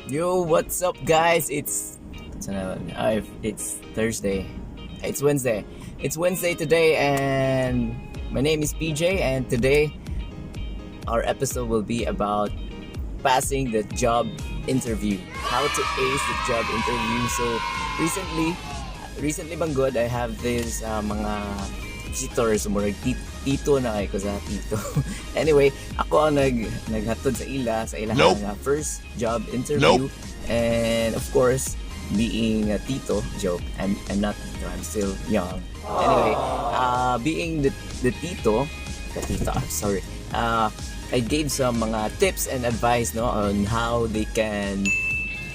Yo, what's up, guys? It's Thursday. It's Wednesday. It's Wednesday today, and my name is PJ. And today, our episode will be about passing the job interview. How to ace the job interview. So recently bang good? I have this mga visitors, murag tito na kay ko sa tito. Anyway, ako ang naghatod sa ila Nope. first job interview. Nope. And of course, being a tito, joke, I'm not tito, I'm still young. Anyway, being the tito, I'm sorry. I gave some mga tips and advice no on how they can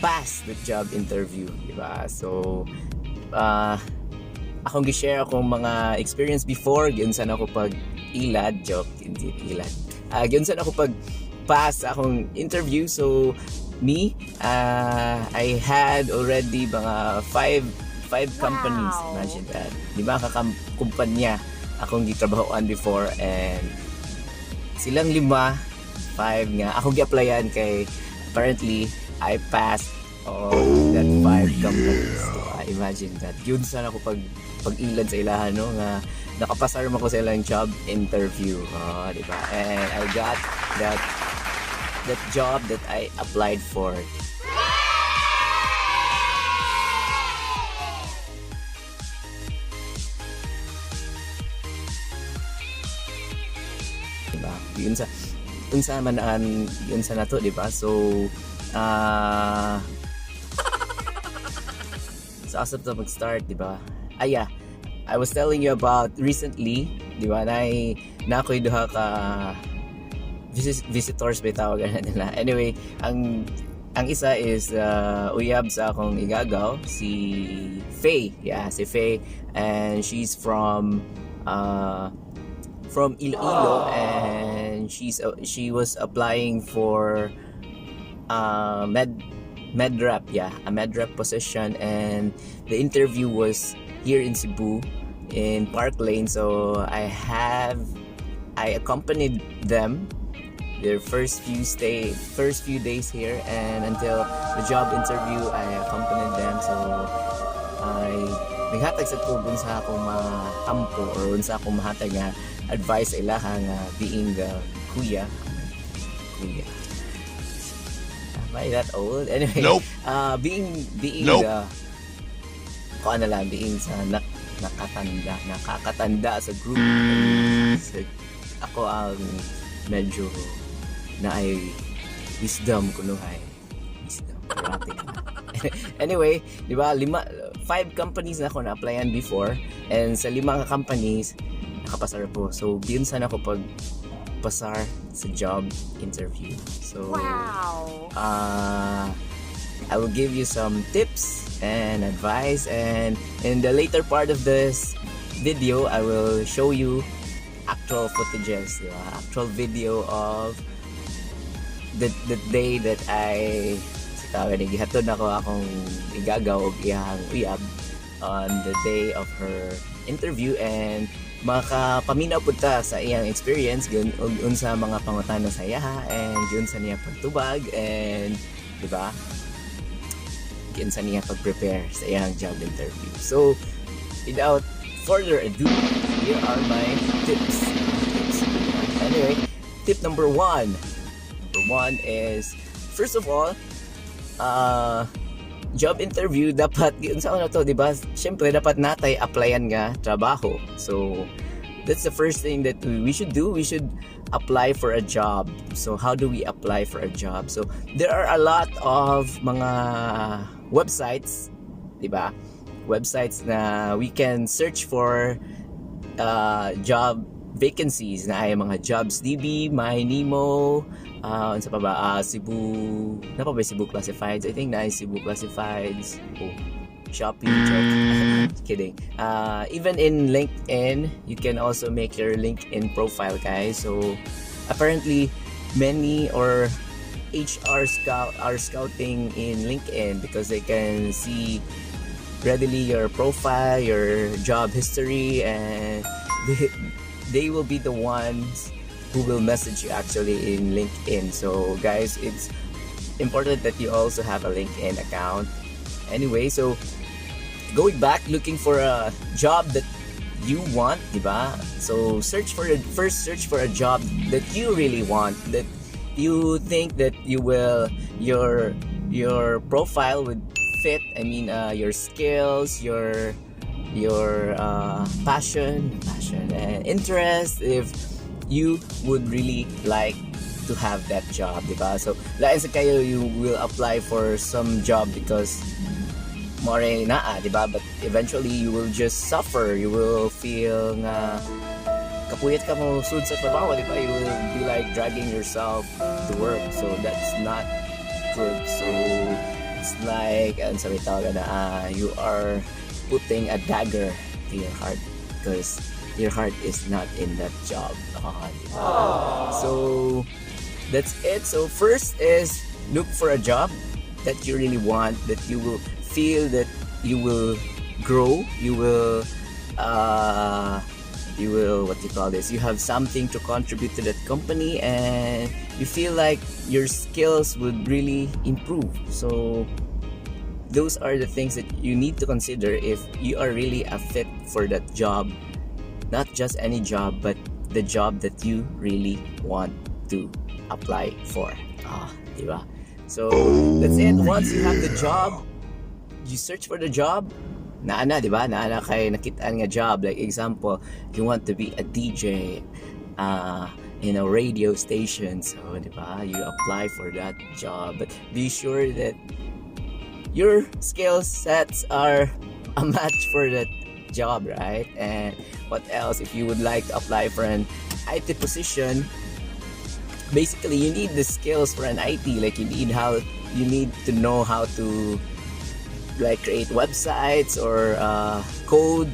pass the job interview, diba? So, akong gi-share akong mga experience before, giunsan ako pag ilad, joke, hindi ilad. Giunsan ako pag pass akong interview. So me, I had already mga five companies. Imagine that. Di ba kumpanya akong gitrabahoan before, and silang 5 nga akong gi-applyan kay apparently I passed all that 5 companies. Diba? Imagine that. Yun sana ako pag-ilad sa ilahan, no? Nga nakapasar mo ko sa ilang job interview. Diba? And I got that job that I applied for. Diba? Yun sa manaan, yun sa nato, diba? So, sa asap to mag-start, diba? Yeah. I was telling you about recently, diba? Na ako'y duha ka visitors ba tawagan na nila. Anyway, ang isa is uyab sa akong igagaw, si Faye. Yeah, si Faye, and she's from Iloilo, and she was applying for med rep, a med rep position, and the interview was here in Cebu in Park Lane. So I accompanied them their first few days here, and until the job interview I accompanied them. So I naghatag sa tubon sa akong makampo or unsa akong mahatag nga advice sa ilaha nga being the kuya. Am I that old? Anyway, Nope. being Nope. being sa nakakatanda sa grooming. So, ako ang medyo na ay wisdom kunuhay. Wisdom. Karate ka. Anyway, di ba, 5 companies na ako na-applyan before, and sa 5 companies nakapasar po. So, yun sana ako pasar sa job interview. So, wow. I will give you some tips and advice, and in the later part of this video, I will show you actual footages, diba? Actual video of the day that I gihatod na ko akong igagaw og iyang uyab on the day of her interview, and makapaminaw pud ta sa iyang experience gun unsa mga pangutana sa iya, and yun sa niya pagtubag, and di ba yun sa niya pag-prepare sa iyang job interview. So without further ado, here are my tips. Anyway, tip number 1 is, first of all, job interview dapat yun sa ano to, di ba? Syempre dapat natay applyan nga trabaho. So that's the first thing that we should do. We should apply for a job. So how do we apply for a job? So there are a lot of mga websites, di ba? Websites na we can search for job vacancies, na ay mga Jobs DB, MyNemo, ano pa ba, Cebu, na pa ba Cebu Classifieds? I think na ay Cebu Classifieds. Shopee, joke. Kidding. Even in LinkedIn, you can also make your LinkedIn profile, guys. So apparently many or HR are scouting in LinkedIn because they can see readily your profile, your job history, and they will be the ones who will message you actually in LinkedIn. So guys, it's important that you also have a LinkedIn account. Anyway, so going back, looking for a job that you want, diba? So search for a job that you really want, that you think that your profile would fit. I mean, your skills, your passion and interest, if you would really like to have that job, diba? So lain sa kayo, you will apply for some job because more naa, diba? But eventually you will just suffer. You will feel nga kapuyat ka mo sud sa trabaho, diba? You will be like dragging yourself to work. So that's not good. So it's like, ang sabi tawag na, you are putting a dagger to your heart because your heart is not in that job. Diba? So that's it. So first is look for a job that you really want, that you will feel that you will grow, you will what you call this, you have something to contribute to that company, and you feel like your skills would really improve. So those are the things that you need to consider if you are really a fit for that job. Not just any job, but the job that you really want to apply for. Diba? So that's it. Once you have the job, you search for the job. Naana, diba? Naana kay nakitaan nga job. Like example, you want to be a DJ in a radio station. So, diba? You apply for that job. But be sure that your skill sets are a match for that job, right? And what else? If you would like to apply for an IT position, basically you need the skills for an IT. Like you need to know how to like create websites or code,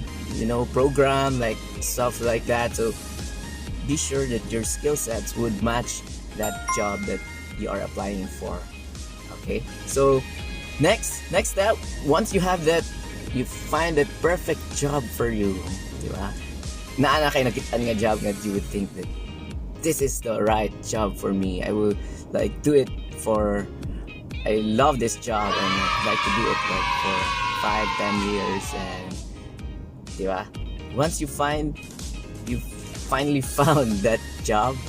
program, like stuff like that. So be sure that your skill sets would match that job that you are applying for. Okay, so next step, once you have that, you find that perfect job for you, diba? Naana kayo nakitaan nga job that you would think that this is the right job for me. I will like do it for, I love this job and I'd like to do it like for 5-10 years. And diba? Once you finally found that job,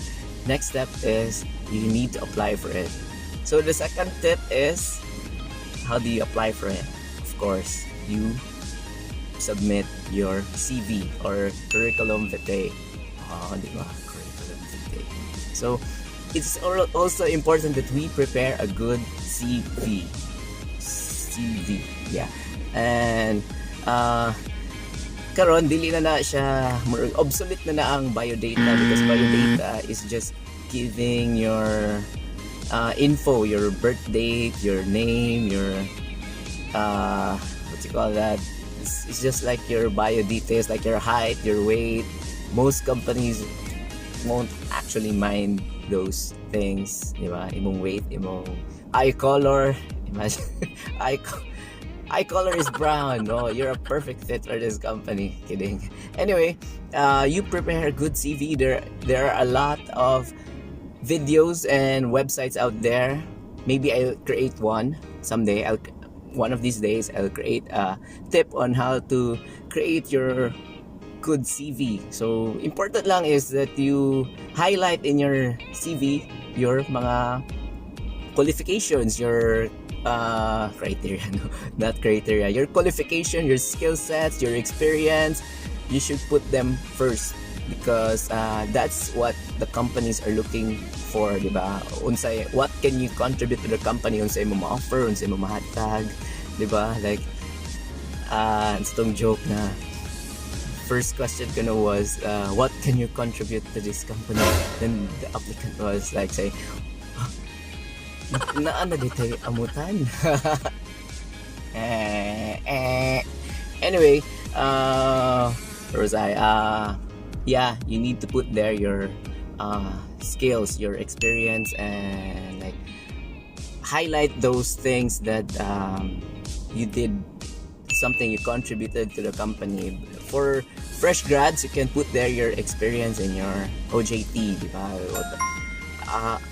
next step is you need to apply for it. So the second tip is, how do you apply for it? Of course, you submit your CV or curriculum vitae. Diba? Curriculum vitae. So it's also important that we prepare a good CV, yeah. And karon dili na siya, obsolete na ang biodata, because biodata is just giving your info, your birth date, your name, your what you call that, it's just like your bio details, like your height, your weight. Most companies won't actually mind those things, diba? Imong weight, imong eye color. Imagine eye color is brown. Oh, you're a perfect fit for this company. Kidding. Anyway, you prepare a good CV. There are a lot of videos and websites out there. Maybe I'll create one someday. One of these days I'll create a tip on how to create your good CV. So important lang is that you highlight in your CV your mga qualifications, your criteria, no, not criteria, your qualification, your skill sets, your experience. You should put them first, because that's what the companies are looking for, diba? Unsay, what can you contribute to the company? Unsay mo ma-offer, unsay mo mahatag, diba? Like itong joke na first question ko na was, what can you contribute to this company? Then the applicant was like saying, naan na dito amutan. Anyway, where was I? Yeah, you need to put there your skills, your experience, and like highlight those things that you did, something you contributed to the company. For fresh grads, you can put there your experience and your OJT, diba?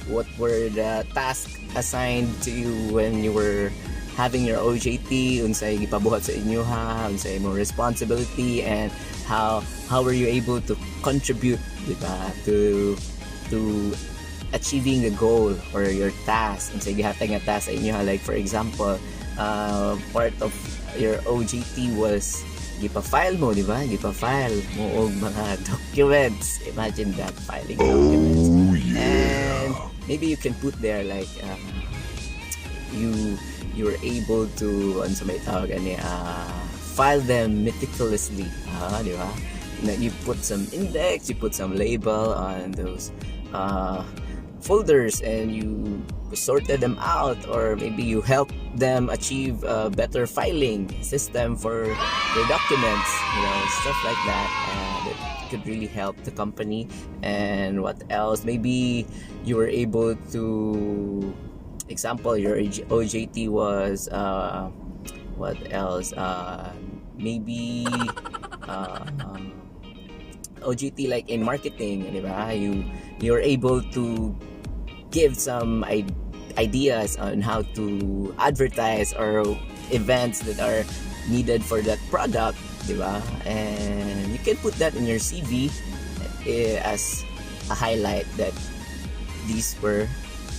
what were the tasks assigned to you when you were having your OJT, unsay gipabuhat sa inyo ha, unsay mo responsibility, and how were you able to contribute, diba, to achieving the goal or your task, unsay gihatag nga task sa inyo ha. Like for example, part of your OJT was gipa-file mo, di ba? Gipa-file mo og mga documents. Imagine that, filing documents. And maybe you can put there like you were able to may tawag ani, file them meticulously, di ba? You put some index, you put some label on those folders, and you sorted them out, or maybe you helped them achieve a better filing system for their documents, stuff like that. And it could really help the company. And what else? Maybe you were able to, example, your OJT was what else? Maybe OJT like in marketing, di ba? You're able to give some ideas on how to advertise or events that are needed for that product, di ba? And you can put that in your CV as a highlight that these were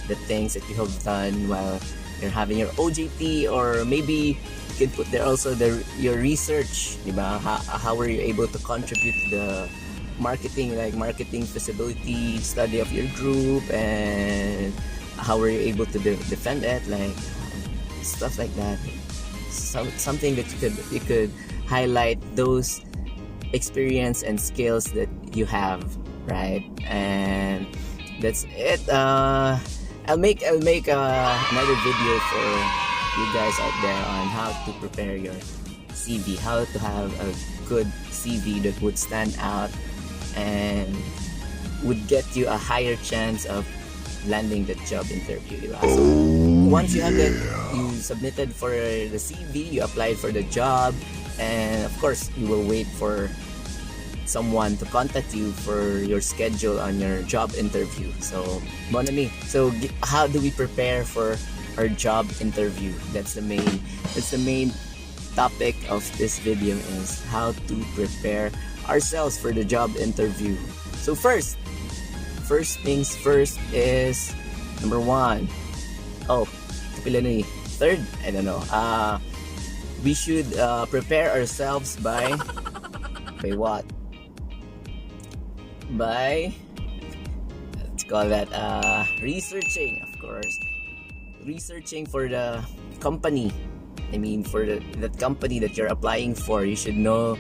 the things that you have done while you're having your OJT. Or maybe you can put there also your research, di ba? How were you able to contribute to the marketing, like marketing feasibility study of your group, and how were you able to defend it, like stuff like that. Something that you could highlight those experience and skills that you have, right? And that's it. I'll make another video for you guys out there on how to prepare your CV, how to have a good CV that would stand out and would get you a higher chance of landing the job interview, diba? So once you have that, you submitted for the CV, you applied for the job, and of course you will wait for someone to contact you for your schedule on your job interview. So so how do we prepare for our job interview? That's the main topic of this video, is how to prepare ourselves for the job interview. So first things first is number 1. Third, I don't know. We should prepare ourselves by what? By, let's call that researching, of course. Researching for the company. I mean, for that company that you're applying for, you should know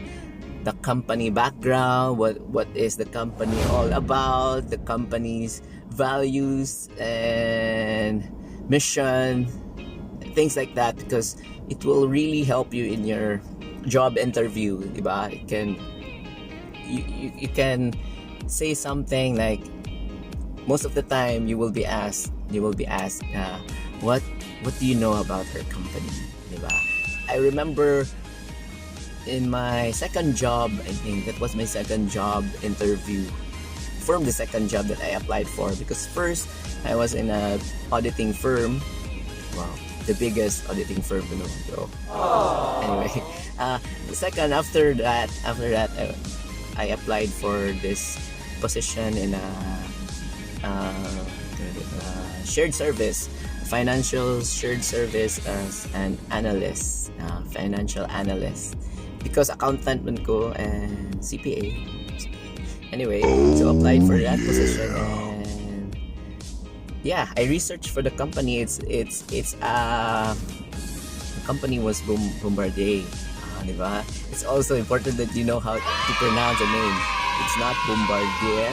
the company background, what is the company all about, the company's values and mission, things like that, because it will really help you in your job interview, diba? You can say something like, most of the time you will be asked what do you know about her company, diba? I remember in my second job, I think that was my second job interview from the second job that I applied for, because first I was in a auditing firm. Wow, the biggest auditing firm, so anyway, the second after that I applied for this position in a shared service, financial shared service, as an analyst, financial analyst, because accountant man ko and CPA. Anyway, so applied for that position, and yeah, I researched for the company. The company was Bombardier, diba? It's also important that you know how to pronounce the name. It's not Bombardier.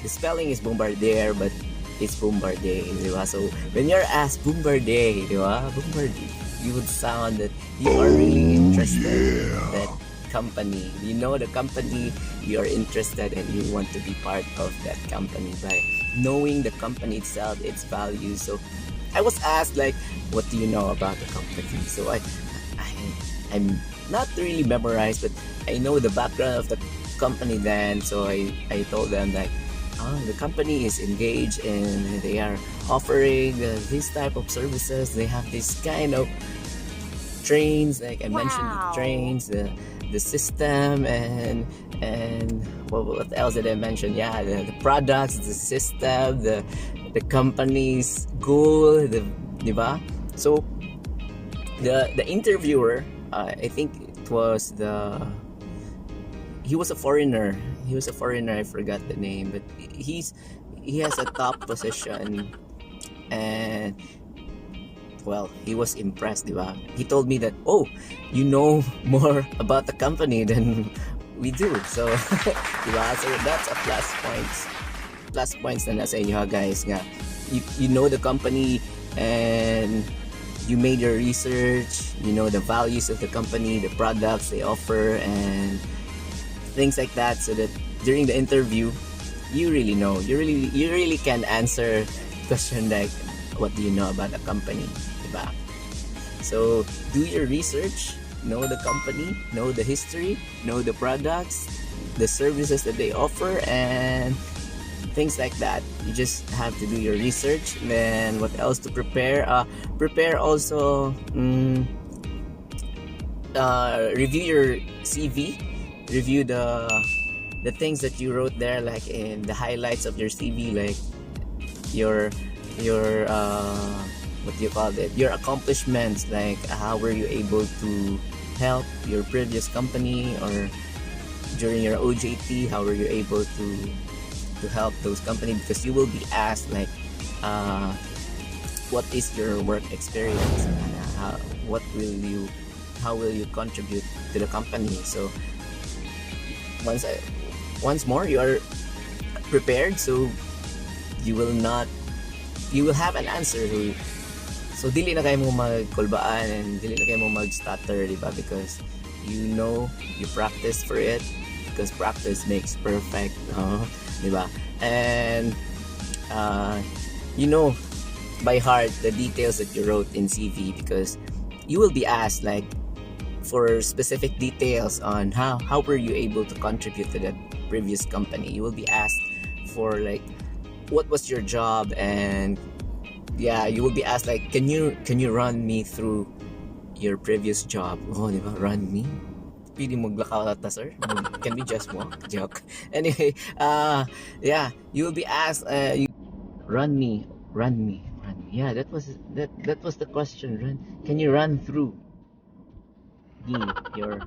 The spelling is Bombardier, but it's Bombardier, diba? So when you're asked Bombardier, diba? Bombardier, you would sound that you are really interested in that company. You know the company, you are interested, and you want to be part of that company by knowing the company itself, its values. So I was asked like, what do you know about the company? So I'm not really memorized, but I know the background of the company then. So I told them like, the company is engaged and they are offering this type of services. They have this kind of trains, like I mentioned, the trains, the system, and what else did I mention? Yeah, the products, the system, the company's goal, diba? So the interviewer, I think it was he was a foreigner. He was a foreigner. I forgot the name, but he has a top position, and well, he was impressed, diba? He told me that, oh, you know more about the company than we do. So, diba? So that's a plus points na nasa inyo, guys. Nga, you know the company, and you made your research, you know the values of the company, the products they offer, and things like that, so that during the interview you really know, you really can answer question like, what do you know about the company, diba? So do your research, know the company, know the history, know the products, the services that they offer, and things like that. You just have to do your research. Then what else to prepare? Prepare also, review your CV, review the things that you wrote there, like in the highlights of your CV, like your what do you call it, your accomplishments, like how were you able to help your previous company, or during your OJT, how were you able to help those companies, because you will be asked like, what is your work experience, and how will you contribute to the company. So once more, you are prepared, so you will have an answer. So dili na kayo mo magkulbaan, and dili na kayo mo mag-stutter, diba? Because you know, you practice for it, because practice makes perfect, diba? And you know by heart the details that you wrote in CV, because you will be asked like for specific details on how were you able to contribute to that previous company. You will be asked for like, what was your job, and yeah, you will be asked like, can you run me through your previous job? Oh, diba? Run me? Pili maglakaw ta, sir? Can we just walk? Joke. Anyway, yeah, you will be asked, run me. Yeah, that was the question. Can you run through your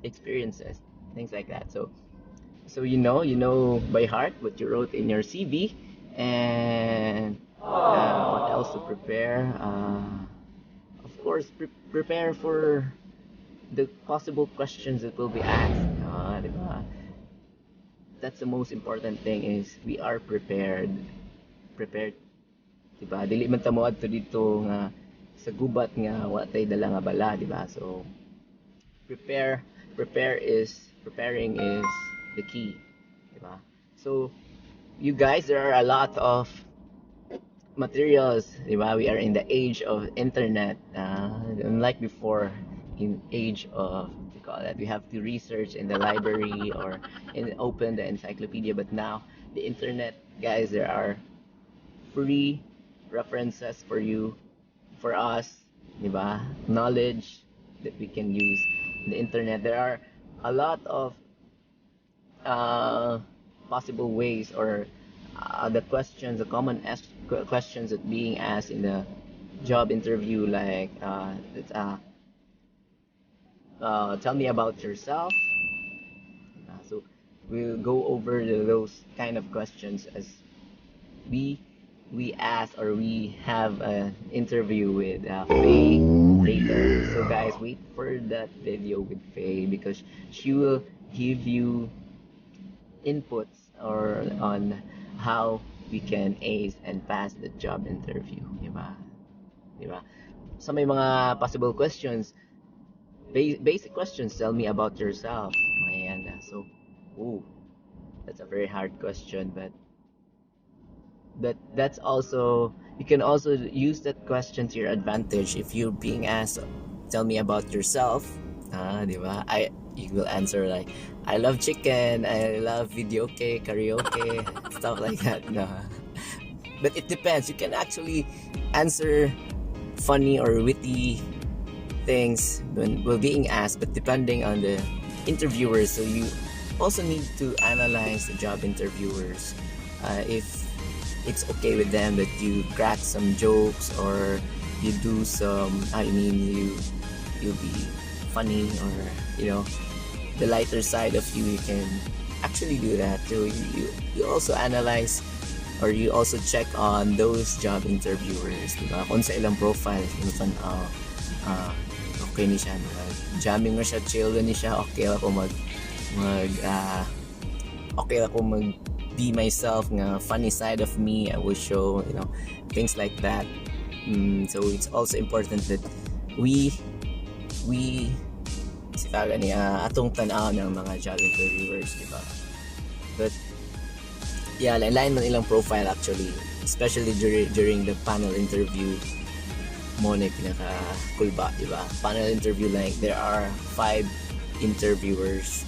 experiences, things like that. So you know by heart what you wrote in your CV, and what else to prepare. Of course, prepare for the possible questions that will be asked. Diba? That's the most important thing, is we are prepared, diba? Dili man ta moadto dito nga sa gubat nga wa tay dala nga bala, diba? So preparing is the key, diba? So you guys, there are a lot of materials, diba? We are in the age of internet, unlike before, in age of, what do you call that, we have to research in the library or open the encyclopedia. But now the internet, guys, there are free references for us, diba? Knowledge that we can use in the internet. There are a lot of possible ways, or the questions that being asked in the job interview, like tell me about yourself. So we'll go over those kind of questions as we ask, or we have an interview with Faye later. So guys, wait for that video with Faye, because she will give you inputs or on how we can ace and pass the job interview, diba? So may mga possible questions, basic questions. Tell me about yourself. Ayan. So, ooh, that's a very hard question, but that's also, you can also use that question to your advantage. If you're being asked, tell me about yourself, diba? you will answer like, I love chicken, I love video okay, karaoke, stuff like that. No. But it depends. You can actually answer funny or witty things when being asked, but depending on the interviewers. So you also need to analyze the job interviewers. If it's okay with them that you crack some jokes or you do some, you'll be funny, or the lighter side of you can actually do that. So you also analyze, or you also check on those job interviewers, diba? Kung sa ilang profile, okay ni siya, jamming na siya, chill ni siya, okay ako okay ako be myself, nga funny side of me I will show, things like that. So it's also important that we sitaga niya atong tanaw ng mga job interviewers, diba? But yeah, lain man ilang profile actually, especially during the panel interview mo na pinaka kulba, diba? Panel interview, like there are 5 interviewers,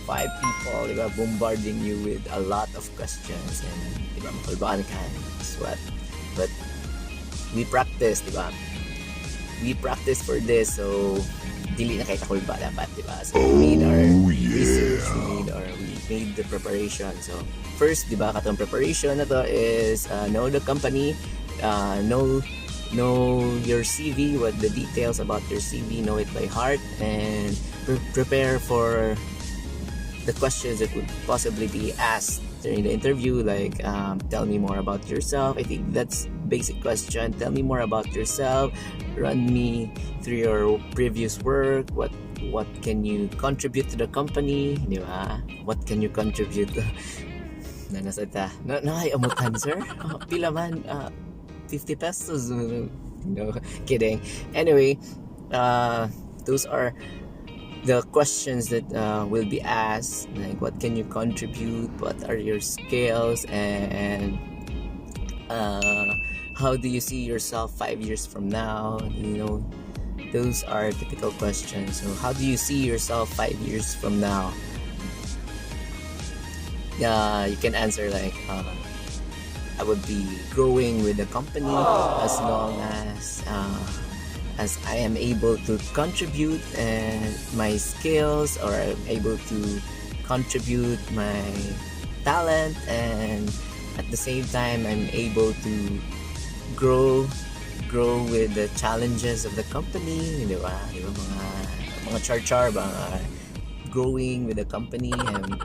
5 people, diba, bombarding you with a lot of questions, and diba, makulbaan ka, sweat. But we practice, diba? We practice for this, so dili na kay kakulba dapat, diba? So we made our research, we made the preparation. So first, diba, katong preparation na to is know the company, know your CV, what the details about your CV, know it by heart, and prepare for the questions that would possibly be asked during the interview, like tell me more about yourself. I think that's basic question. Tell me more about yourself, run me through your previous work, what can you contribute to the company, di ba? What can you contribute? Nanasata ay amutan, sir, pila man, 50 pesos, no, kidding. Anyway, those are the questions that will be asked, like what can you contribute, what are your skills, and how do you see yourself 5 years from now. Those are typical questions. So how do you see yourself 5 years from now? You can answer like, I would be growing with the company as long as I am able to contribute my skills, or I'm able to contribute my talent, and at the same time I'm able to grow with the challenges of the company, di ba? Mga char ba, growing with the company and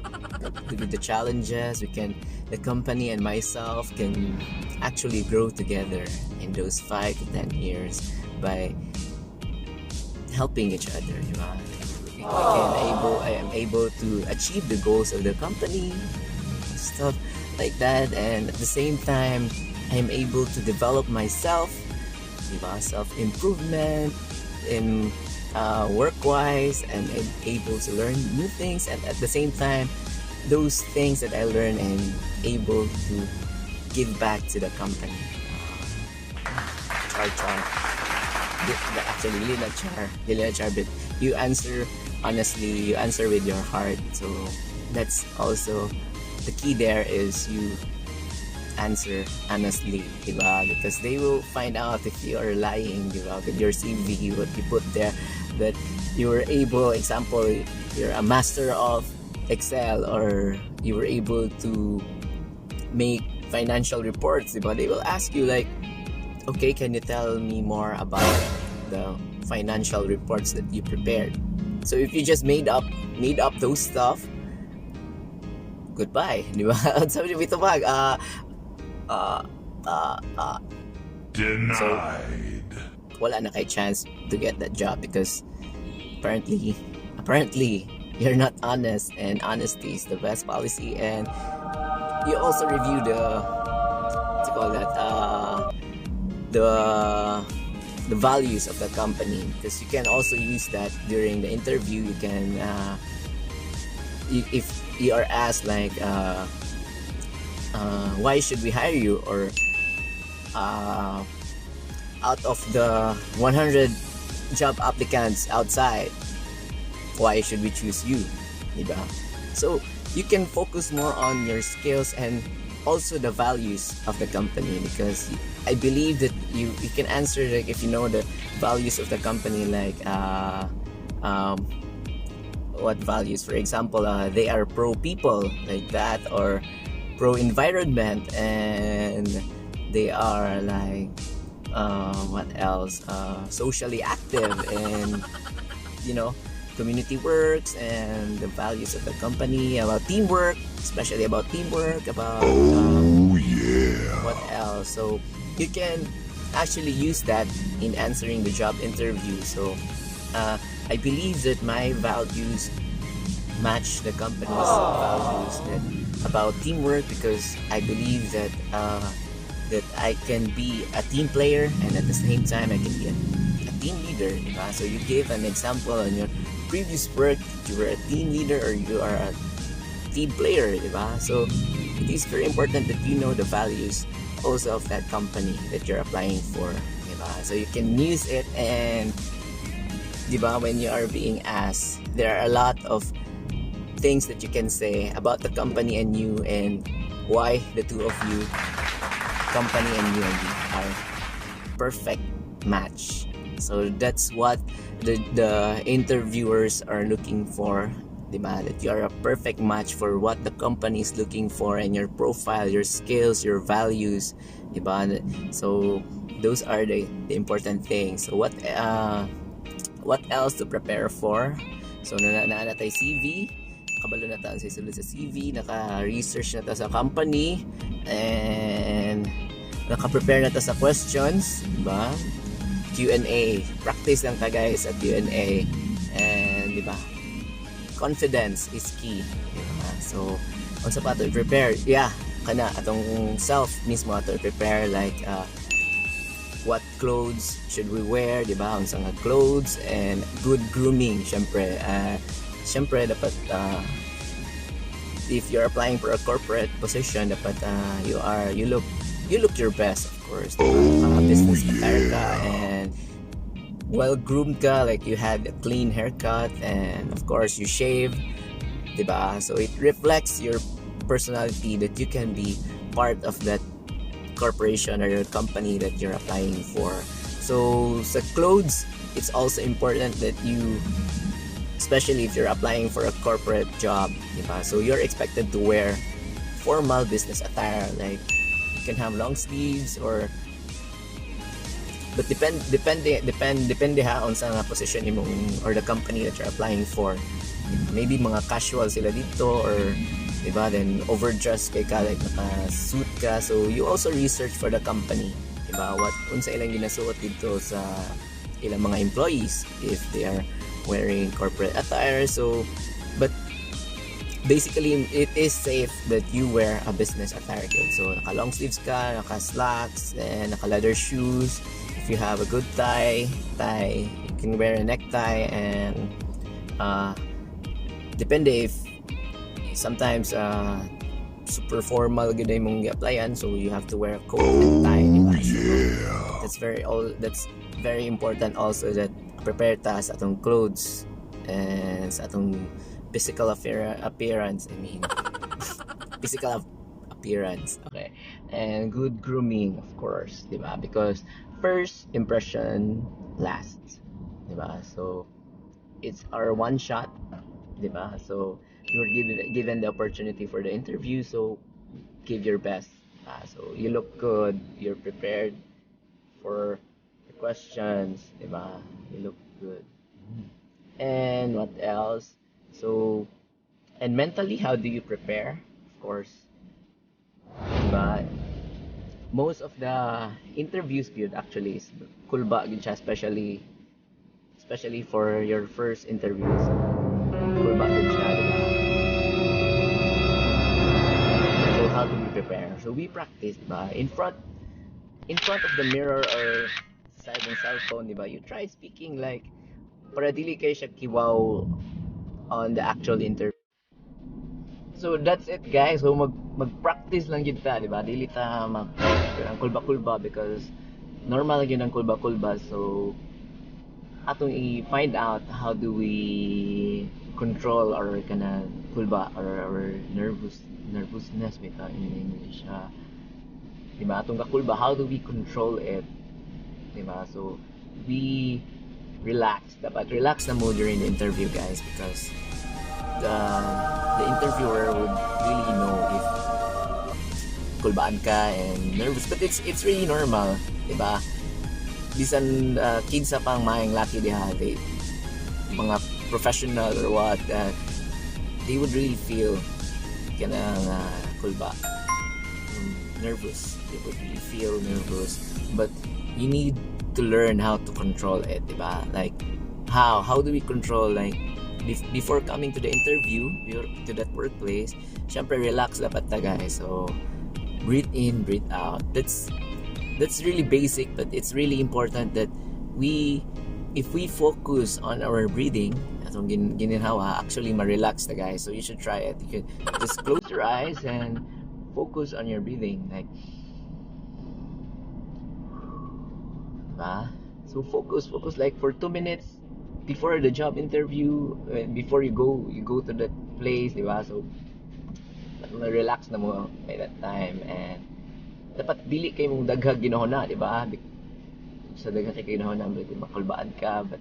with the challenges, the company and myself can actually grow together in those 5 to 10 years by helping each other, diba? I am able to achieve the goals of the company, stuff like that, and at the same time I am able to develop myself, diba? Self-improvement in work-wise, and I'm able to learn new things, and at the same time those things that I learn, I'm able to give back to the company. Actually, Lechon, but you answer honestly, you answer with your heart. So that's also the key there, is you answer honestly, diba? Because they will find out if you are lying, diba? With your CV, what you put there, that you were able, example, you're a master of Excel, or you were able to make financial reports, diba? They will ask you like, okay, can you tell me more about the financial reports that you prepared? So if you just made up those stuff, goodbye, di ba? Sabi niyo, bitubag, denied. So, wala na kay chance to get that job, because apparently you're not honest, and honesty is the best policy. And you also review the values of the company, because you can also use that during the interview. You can if you are asked like, why should we hire you, or out of the 100 job applicants outside, why should we choose you, diba? So you can focus more on your skills and also the values of the company, because I believe that you can answer, like, if you know the values of the company, like what values, for example, they are pro people, like that, or pro environment, and they are like what else, socially active, and you know, community works, and the values of the company, about teamwork, especially about teamwork, about what else. So you can actually use that in answering the job interview. So I believe that my values match the company's values, that about teamwork, because I believe that that I can be a team player, and at the same time I can be a team leader, diba? So you gave an example on your previous work, you were a team leader or you are a team player, diba? So it is very important that you know the values also of that company that you're applying for, diba? So you can use it, and diba, when you are being asked, there are a lot of things that you can say about the company and you, and why the two of you, company and you, are perfect match. So that's what the interviewers are looking for, diba? That you are a perfect match for what the company is looking for, and your profile, your skills, your values, diba? So those are the important things. So what else to prepare for? So na tayo CV, kabalo na tayo sa isulod sa CV, naka-research na tayo sa company, and naka-prepare na tayo sa questions, diba? Q&A, practice lang tayo guys sa Q&A, and diba, confidence is key, diba? So kung sa pa ito i-prepare, kana atong self mismo ato i-prepare, like what clothes should we wear, diba? Ang mga clothes, and good grooming, syempre dapat if you're applying for a corporate position, dapat you look your best, of course, diba? Business attire ka, and well groomed ka, like you had a clean haircut, and of course you shave, diba? So it reflects your personality, that you can be part of that corporation or your company that you're applying for. So sa clothes, it's also important that you, especially if you're applying for a corporate job, diba? So you're expected to wear formal business attire, like you can have long sleeves, or but depende ha on sa position mo or the company that you're applying for. Maybe mga casual sila dito, or diba, then overdressed kay ka, like naka-suit ka. So you also research for the company, diba, what unsa ilang ginasuot dito sa ilang mga employees, if they are wearing corporate attire. So but basically it is safe that you wear a business attire good. So naka long sleeves ka, naka slacks, and naka leather shoes. If you have a good tie, you can wear a necktie, and depende if sometimes super formal gud ay mong gi-applyan, so you have to wear a coat and tie, diba? So that's very important also, that prepare ta sa atong clothes and sa atong physical appearance, I mean physical appearance, okay, and good grooming, of course, diba? Because first impression lasts, diba? So it's our one shot, diba? So you were given the opportunity for the interview, so give your best. So you look good, you're prepared for the questions, diba? You look good. And what else? So, and mentally, how do you prepare? Of course, diba? Most of the interviews good actually is kulba gid siya, especially for your first interviews. Kulba gid siya, diba? So how do we prepare? So we practice, diba? In front of the mirror, or side ng cellphone, diba? You try speaking like para dili kay siya kiwaw on the actual interview. So that's it guys. So mag-practice lang gid ta, diba? Dili ta ang kulba-kulba, because normal gyud ang kulba-kulba. So atong i-find out how do we control our kana kulba or our nervousness bitaw in English. Diba atong kakulba, how do we control it, diba? So we relax, dapat relax na mo during the interview, guys, because the interviewer would really know if kulbaan ka and nervous, but it's really normal, diba? Bisan kids sa pang maayong laki diha, they mga professional or what, they would really feel kanang kulba, nervous. They would really feel nervous, but you need to learn how to control it, diba? Like how do we control, like before coming to the interview, to that workplace, syempre relax dapat ta, guys. So breathe in, breathe out. That's really basic, but it's really important that if we focus on our breathing, atong gininhawa, actually ma-relax the, guys. So you should try it. You can just close your eyes and focus on your breathing, like so focus like for 2 minutes before the job interview, before you go to the place, diba? So relax na mo by that time, and dapat dili kay mong daghag ginahuna, diba? Sa daghag kay ginahuna, makulbaan ka, but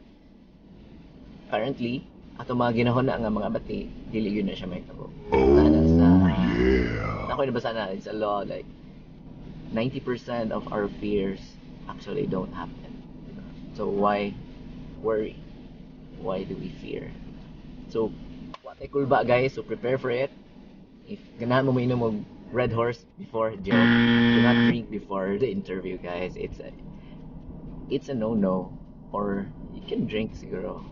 apparently ato mga ginahuna nga mga bati, dili yun na siya may tabo. Ako nabasa na it's a law, like 90% of our fears actually don't happen. So why worry? Why do we fear? So what ay kulba, guys, so prepare for it. If ganahan mo mainom og Red Horse before, joke, do not drink before the interview, guys. It's a no-no. Or you can drink siguro,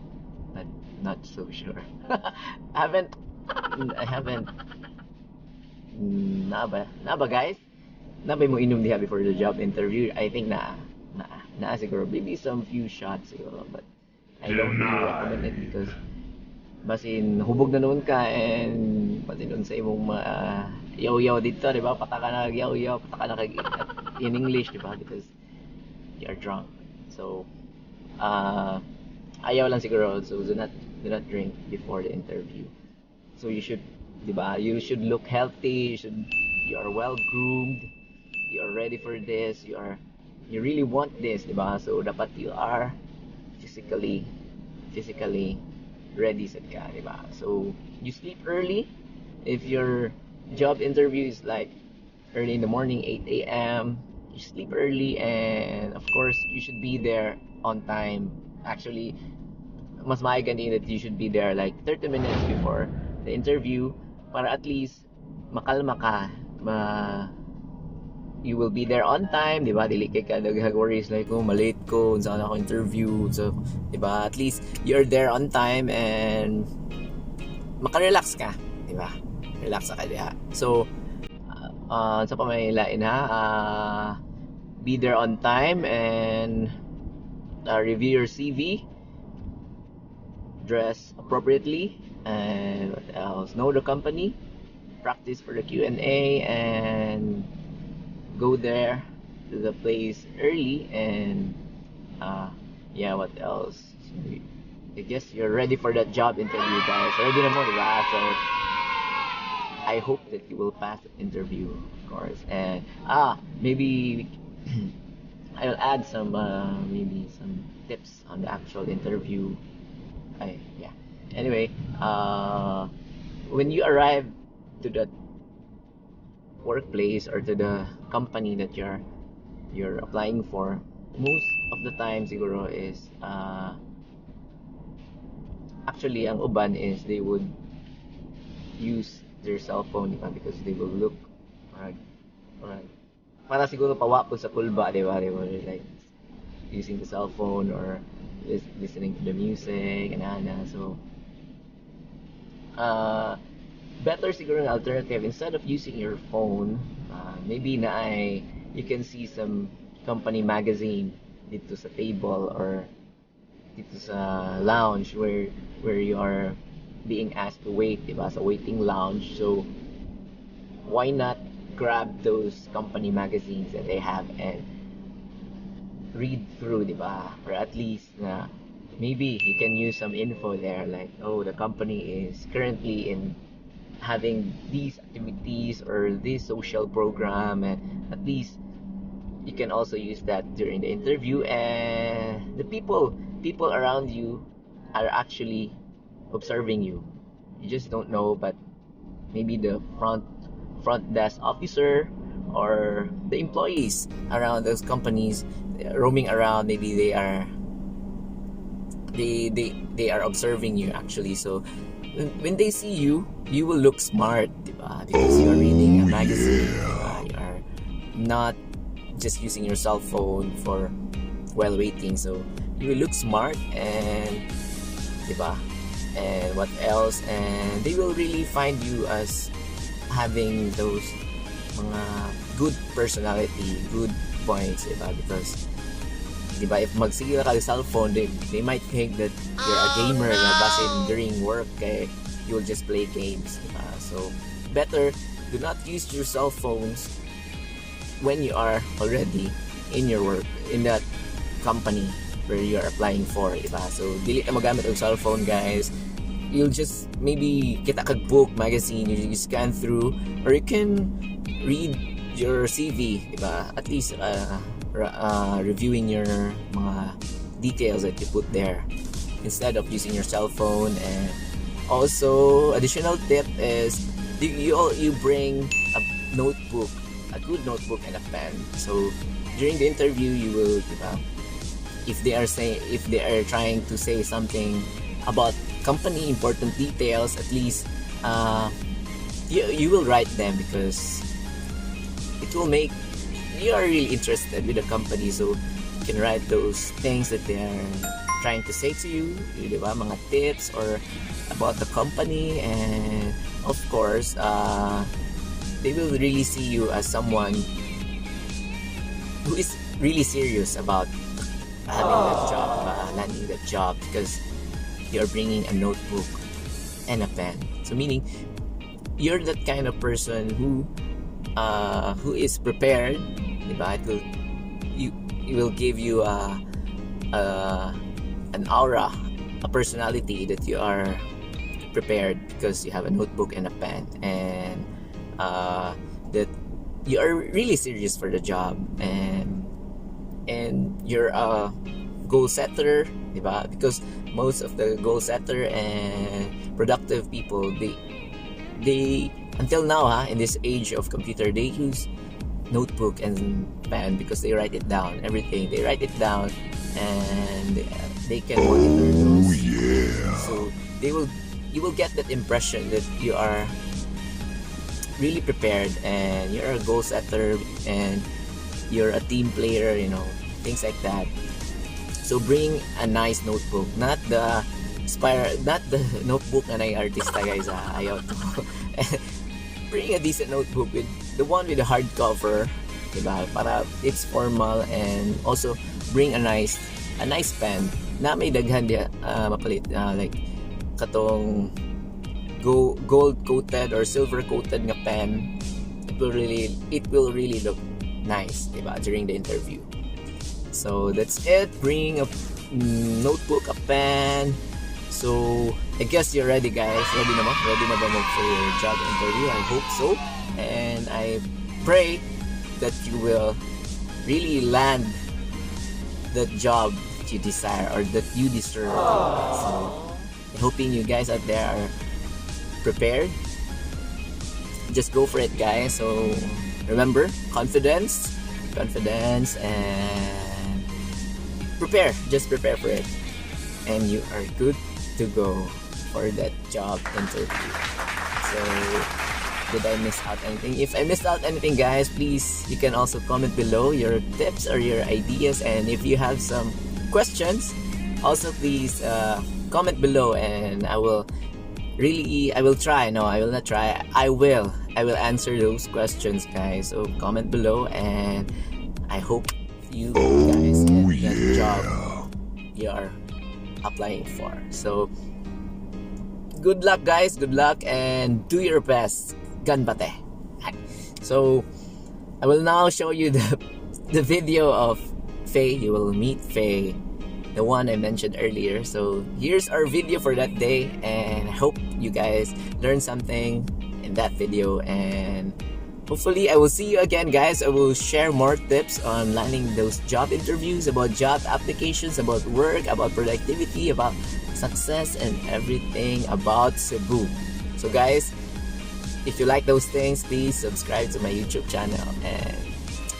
but not so sure. I haven't na ba, guys? Na ba mo inom diha before the job interview? I think na siguro, maybe some few shots siguro, but I don't really recommend it because basin hubog na noon ka, and basin nun sa imong yaw-yaw dito, di ba? Pataka na yaw-yaw, pataka na in English, di ba? Because you are drunk. So ayaw lang siguro. So do not drink before the interview. So you should, di ba? You should look healthy. You are well groomed. You are ready for this. You really want this, di ba? So dapat you are physically ready sad ka, di ba? So you sleep early. If your job interview is like early in the morning, 8 a.m., you sleep early, and of course you should be there on time. Actually, mas maaga din that you should be there like 30 minutes before the interview, para at least makalma ka, you will be there on time, di ba? Dili kay ka daghang worries like, oh, malate ko unsa ako interview. So, di ba? At least you're there on time and maka-relax ka, di ba? Relax ka diha. So, sa pamailain be there on time and review your CV, dress appropriately, and what else? Know the company, practice for the Q&A, and go there to the place early, and what else? I guess you're ready for that job interview, guys. Ready na mo, diba? So I hope that you will pass the interview, of course. And maybe I'll add some maybe some tips on the actual interview. Anyway, when you arrive to that workplace or to the company that you're applying for, most of the time siguro is actually ang uban is they would use their cell phone, diba? Because they will look para siguro pawa po sa kulba, diba? They were like using the cell phone or listening to the music and so better siguro an alternative, instead of using your phone, maybe you can see some company magazine dito sa table or dito sa lounge where you are being asked to wait, diba? Sa waiting lounge. So why not grab those company magazines that they have and read through, diba? Or at least na maybe you can use some info there, like, oh, the company is currently in having these activities or this social program, and at least you can also use that during the interview. And the people around you are actually observing you. You just don't know, but maybe the front desk officer or the employees around those companies roaming around, maybe they are observing you actually. So when they see you, you will look smart, diba? Because you are reading a magazine, diba? You are not just using your cell phone for while waiting. So you will look smart, and diba? And what else? And they will really find you as having those mga good personality, good points, diba? Because diba, if magsigla ka sa cellphone, they might think that you're a gamer na basin during work, kaya you'll just play games, diba? So better do not use your cell phones when you are already in your work, in that company where you are applying for, diba? So dili na magamit ang cellphone, guys. You'll just maybe kita kag book magazine, you scan through, or you can read your CV, diba? At least reviewing your mga details that you put there instead of using your cell phone. And also additional tip is you bring a notebook, a good notebook and a pen. So during the interview, you will, diba, if they are trying to say something about company important details, at least you will write them, because it will make you are really interested with the company. So you can write those things that they are trying to say to you, diba? Mga tips or about the company. And of course they will really see you as someone who is really serious about having that job, landing that job, because you're bringing a notebook and a pen. So meaning you're that kind of person who is prepared, diba? It will give you an aura, a personality that you are prepared because you have a notebook and a pen, and that you are really serious for the job, and you're a goal setter, diba? Because most of the goal setter and productive people, they until now, in this age of computer, they use notebook and pen because they write it down, everything they write it down, and they can monitor those. So you will get that impression that you are really prepared, and you're a goal setter, and you're a team player, things like that. So bring a nice notebook, not the notebook na artista, guys. Ayaw to. Bring a decent notebook, with the one with the hardcover, diba? Para it's formal, and also bring a nice pen na may daghan dia mapalit, like katong gold coated or silver coated nga pen. It will really look nice, diba, during the interview. So that's it. Bring a notebook, a pen. So I guess you're ready, guys. Ready na ba for your job interview? I hope so, and I pray that you will really land the job that you desire or that you deserve. So I'm hoping you guys out there are prepared. Just go for it, guys. So remember, confidence, and prepare. Just prepare for it, and you are good to go for that job interview. So did I miss out anything? If I missed out anything, guys, please, you can also comment below your tips or your ideas, and if you have some questions, also please comment below, and I will try. No, I will not try. I will answer those questions, guys. So comment below, and I hope you guys get the job you are applying for. So good luck, guys. Good luck, and do your best. Ganbate. So I will now show you the video of Faye. You will meet Faye, the one I mentioned earlier. So here's our video for that day, and I hope you guys learned something in that video, and hopefully I will see you again, guys. I will share more tips on landing those job interviews, about job applications, about work, about productivity, about success, and everything about Cebu. So guys, if you like those things, please subscribe to my YouTube channel, and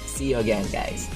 see you again, guys.